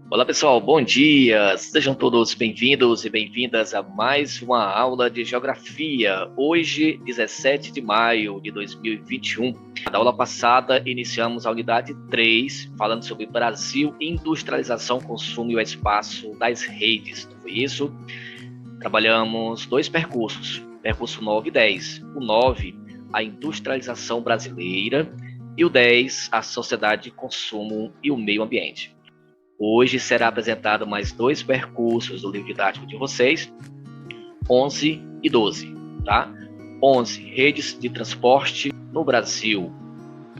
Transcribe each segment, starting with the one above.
Olá pessoal, bom dia! Sejam todos bem-vindos e bem-vindas a mais uma aula de Geografia. Hoje, 17 de maio de 2021. Na aula passada, iniciamos a unidade 3, falando sobre Brasil, industrialização, consumo e o espaço das redes. Não foi isso? Trabalhamos dois percursos, percurso 9 e 10. O 9, a industrialização brasileira, e o 10, a sociedade de consumo e o meio ambiente. Hoje será apresentado mais dois percursos do livro didático de vocês, 11 e 12, tá? 11, redes de transporte no Brasil.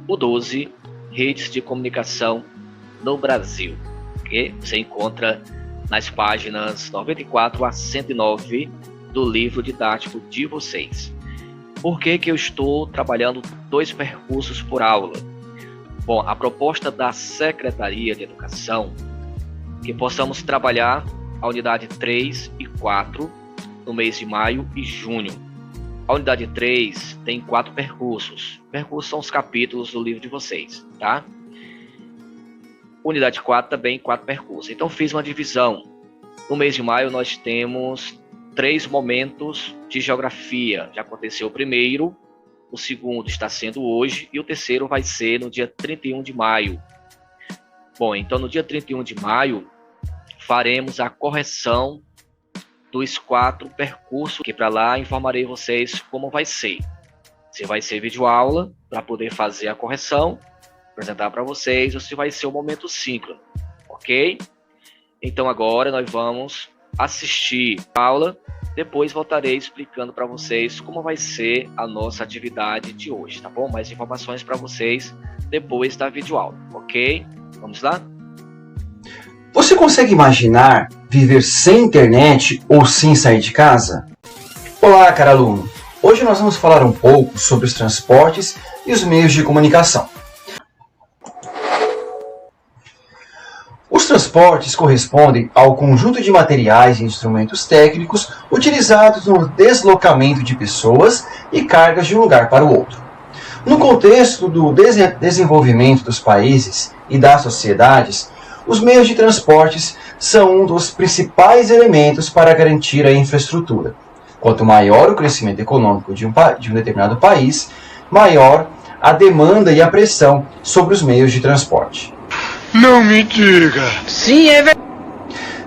O 12, redes de comunicação no Brasil, que você encontra nas páginas 94 a 109 do livro didático de vocês. Por que eu estou trabalhando dois percursos por aula? Bom, a proposta da Secretaria de Educação que possamos trabalhar a unidade 3 e 4 no mês de maio e junho. A unidade 3 tem 4 percursos. Percursos são os capítulos do livro de vocês, tá? Unidade 4 também 4 percursos. Então fiz uma divisão. No mês de maio nós temos 3 momentos de geografia. Já aconteceu o primeiro, o segundo está sendo hoje e o terceiro vai ser no dia 31 de maio. Bom, então no dia 31 de maio faremos a correção dos 4 percursos, que para lá informarei vocês como vai ser. Se vai ser videoaula para poder fazer a correção, apresentar para vocês, ou se vai ser o momento síncrono, ok? Então agora nós vamos assistir a aula, depois voltarei explicando para vocês como vai ser a nossa atividade de hoje, tá bom? Mais informações para vocês depois da videoaula, ok? Vamos lá? Você consegue imaginar viver sem internet ou sem sair de casa? Olá, caro aluno! Hoje nós vamos falar um pouco sobre os transportes e os meios de comunicação. Os transportes correspondem ao conjunto de materiais e instrumentos técnicos utilizados no deslocamento de pessoas e cargas de um lugar para o outro. No contexto do desenvolvimento dos países e das sociedades, os meios de transportes são um dos principais elementos para garantir a infraestrutura. Quanto maior o crescimento econômico de um determinado país, maior a demanda e a pressão sobre os meios de transporte. Não me diga! Sim, é verdade.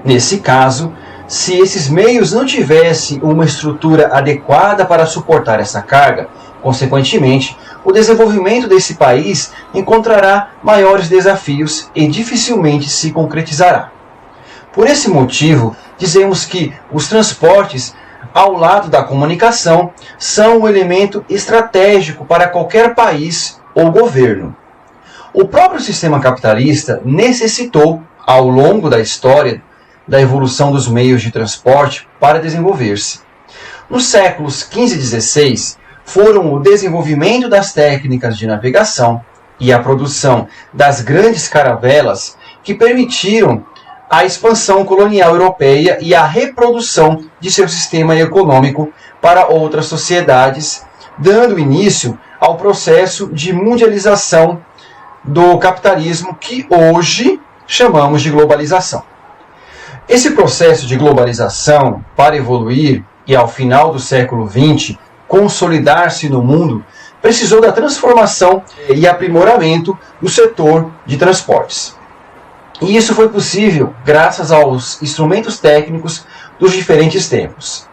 Nesse caso, se esses meios não tivessem uma estrutura adequada para suportar essa carga, consequentemente, o desenvolvimento desse país encontrará maiores desafios e dificilmente se concretizará. Por esse motivo, dizemos que os transportes, ao lado da comunicação, são um elemento estratégico para qualquer país ou governo. O próprio sistema capitalista necessitou, ao longo da história, da evolução dos meios de transporte para desenvolver-se. Nos séculos XV e XVI, foram o desenvolvimento das técnicas de navegação e a produção das grandes caravelas que permitiram a expansão colonial europeia e a reprodução de seu sistema econômico para outras sociedades, dando início ao processo de mundialização do capitalismo que hoje chamamos de globalização. Esse processo de globalização, para evoluir e ao final do século XX, consolidar-se no mundo, precisou da transformação e aprimoramento do setor de transportes. E isso foi possível graças aos instrumentos técnicos dos diferentes tempos.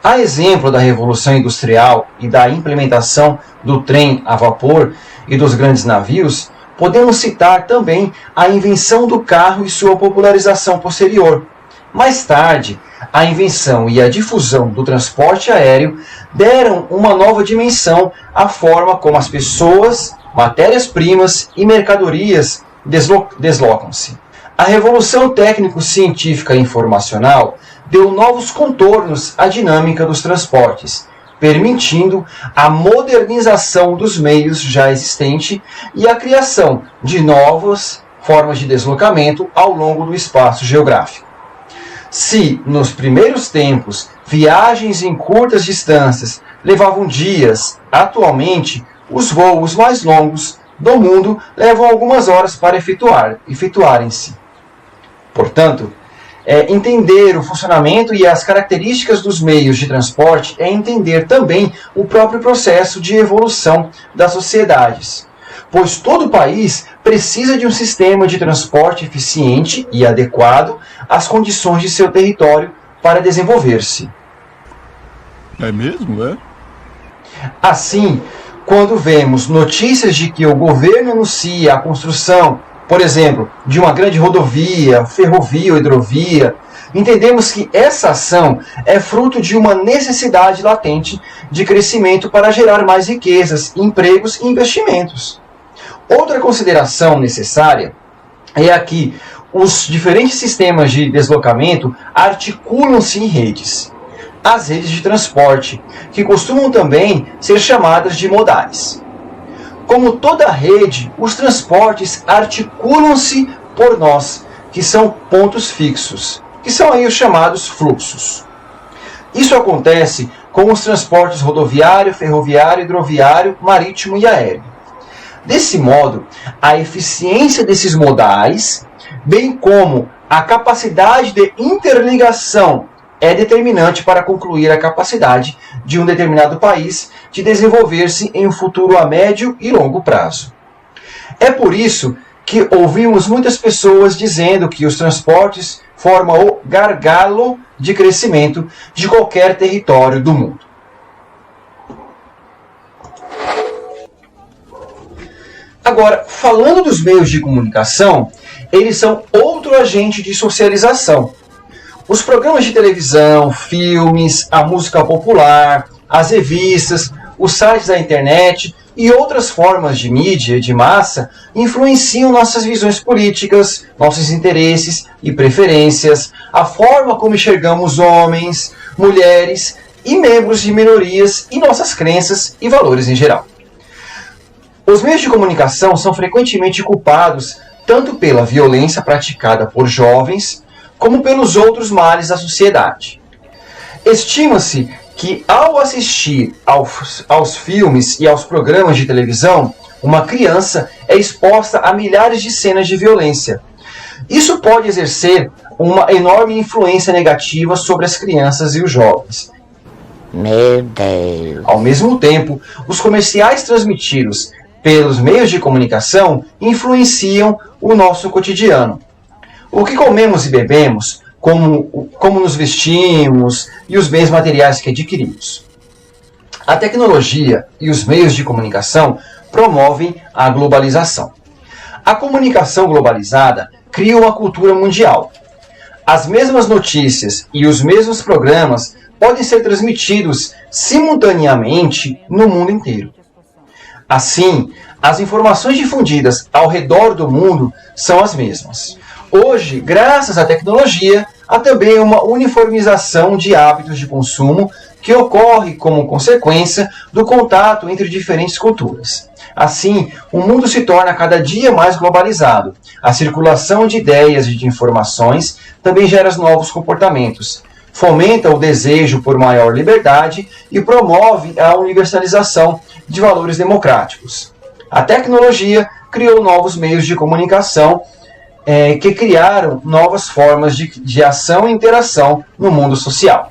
A exemplo da Revolução Industrial e da implementação do trem a vapor e dos grandes navios, podemos citar também a invenção do carro e sua popularização posterior. Mais tarde, a invenção e a difusão do transporte aéreo deram uma nova dimensão à forma como as pessoas, matérias-primas e mercadorias deslocam-se. A revolução técnico-científica e informacional deu novos contornos à dinâmica dos transportes, permitindo a modernização dos meios já existentes e a criação de novas formas de deslocamento ao longo do espaço geográfico. Se, nos primeiros tempos, viagens em curtas distâncias levavam dias, atualmente, os voos mais longos do mundo levam algumas horas para efetuarem-se. Portanto, entender o funcionamento e as características dos meios de transporte é entender também o próprio processo de evolução das sociedades, pois todo país precisa de um sistema de transporte eficiente e adequado às condições de seu território para desenvolver-se. É mesmo, é? Assim, quando vemos notícias de que o governo anuncia a construção, por exemplo, de uma grande rodovia, ferrovia ou hidrovia, entendemos que essa ação é fruto de uma necessidade latente de crescimento para gerar mais riquezas, empregos e investimentos. Outra consideração necessária é a que os diferentes sistemas de deslocamento articulam-se em redes. As redes de transporte, que costumam também ser chamadas de modais. Como toda rede, os transportes articulam-se por nós, que são pontos fixos, que são aí os chamados fluxos. Isso acontece com os transportes rodoviário, ferroviário, hidroviário, marítimo e aéreo. Desse modo, a eficiência desses modais, bem como a capacidade de interligação, é determinante para concluir a capacidade de um determinado país de desenvolver-se em um futuro a médio e longo prazo. É por isso que ouvimos muitas pessoas dizendo que os transportes formam o gargalo de crescimento de qualquer território do mundo. Agora, falando dos meios de comunicação, eles são outro agente de socialização. Os programas de televisão, filmes, a música popular, as revistas, os sites da internet e outras formas de mídia de massa influenciam nossas visões políticas, nossos interesses e preferências, a forma como enxergamos homens, mulheres e membros de minorias e nossas crenças e valores em geral. Os meios de comunicação são frequentemente culpados tanto pela violência praticada por jovens, como pelos outros males da sociedade. Estima-se que, ao assistir aos filmes e aos programas de televisão, uma criança é exposta a milhares de cenas de violência. Isso pode exercer uma enorme influência negativa sobre as crianças e os jovens. Meu Deus! Ao mesmo tempo, os comerciais transmitidos pelos meios de comunicação influenciam o nosso cotidiano. O que comemos e bebemos, como nos vestimos e os bens materiais que adquirimos. A tecnologia e os meios de comunicação promovem a globalização. A comunicação globalizada cria uma cultura mundial. As mesmas notícias e os mesmos programas podem ser transmitidos simultaneamente no mundo inteiro. Assim, as informações difundidas ao redor do mundo são as mesmas. Hoje, graças à tecnologia, há também uma uniformização de hábitos de consumo que ocorre como consequência do contato entre diferentes culturas. Assim, o mundo se torna cada dia mais globalizado. A circulação de ideias e de informações também gera novos comportamentos, fomenta o desejo por maior liberdade e promove a universalização de valores democráticos. A tecnologia criou novos meios de comunicação que criaram novas formas de ação e interação no mundo social.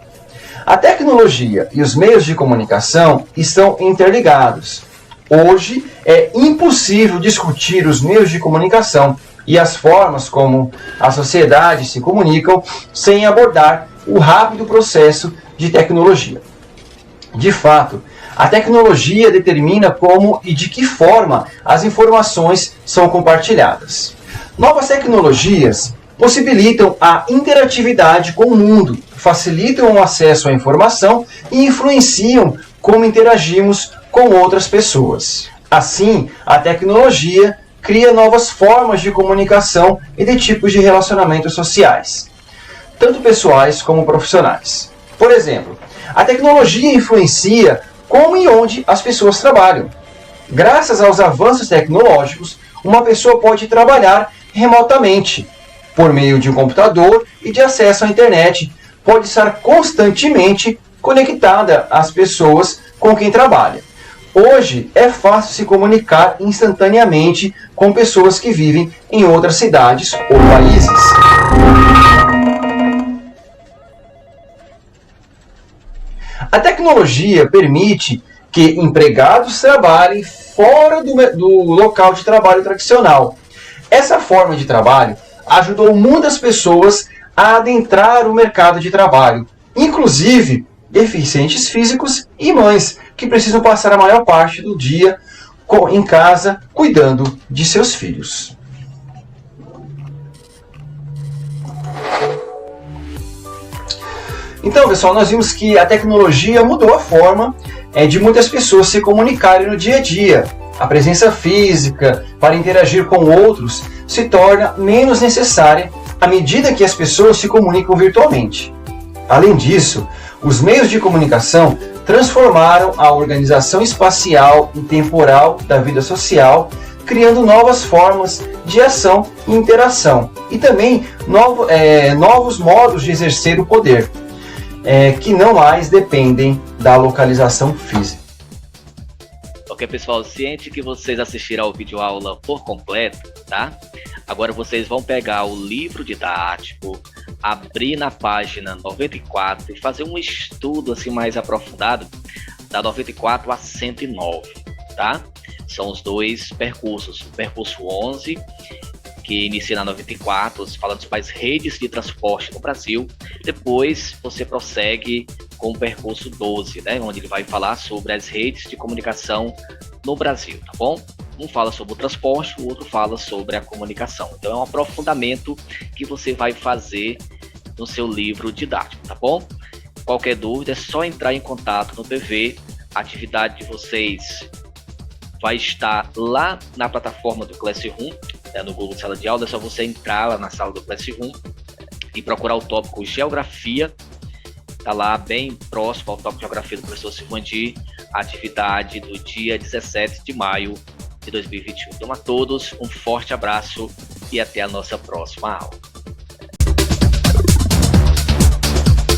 A tecnologia e os meios de comunicação estão interligados. Hoje é impossível discutir os meios de comunicação e as formas como a sociedade se comunicam sem abordar o rápido processo de tecnologia. De fato, a tecnologia determina como e de que forma as informações são compartilhadas. Novas tecnologias possibilitam a interatividade com o mundo, facilitam o acesso à informação e influenciam como interagimos com outras pessoas. Assim, a tecnologia cria novas formas de comunicação e de tipos de relacionamentos sociais, tanto pessoais como profissionais. Por exemplo, a tecnologia influencia como e onde as pessoas trabalham. Graças aos avanços tecnológicos, uma pessoa pode trabalhar remotamente, por meio de um computador e de acesso à internet, pode estar constantemente conectada às pessoas com quem trabalha. Hoje é fácil se comunicar instantaneamente com pessoas que vivem em outras cidades ou países. A tecnologia permite que empregados trabalhem fora do local de trabalho tradicional. Essa forma de trabalho ajudou muitas pessoas a adentrar o mercado de trabalho, inclusive deficientes físicos e mães que precisam passar a maior parte do dia em casa cuidando de seus filhos. Então, pessoal, nós vimos que a tecnologia mudou a forma de muitas pessoas se comunicarem no dia a dia. A presença física para interagir com outros se torna menos necessária à medida que as pessoas se comunicam virtualmente. Além disso, os meios de comunicação transformaram a organização espacial e temporal da vida social, criando novas formas de ação e interação, e também novos modos de exercer o poder, que não mais dependem da localização física. Ok, pessoal, ciente que vocês assistiram ao vídeo aula por completo, tá? Agora vocês vão pegar o livro didático, abrir na página 94 e fazer um estudo assim mais aprofundado da 94 a 109, tá? São os dois percursos, o percurso 11, que inicia na 94, falando sobre as redes de transporte no Brasil. Depois você prossegue com o percurso 12, né, onde ele vai falar sobre as redes de comunicação no Brasil, tá bom? Um fala sobre o transporte, o outro fala sobre a comunicação. Então é um aprofundamento que você vai fazer no seu livro didático, tá bom? Qualquer dúvida é só entrar em contato no PV. A atividade de vocês vai estar lá na plataforma do Classroom, no Google Sala de Aula. É só você entrar lá na sala do Classroom e procurar o tópico Geografia. Está lá bem próximo ao tópico Geografia do professor Silvandir, a atividade do dia 17 de maio de 2021. Então a todos um forte abraço e até a nossa próxima aula.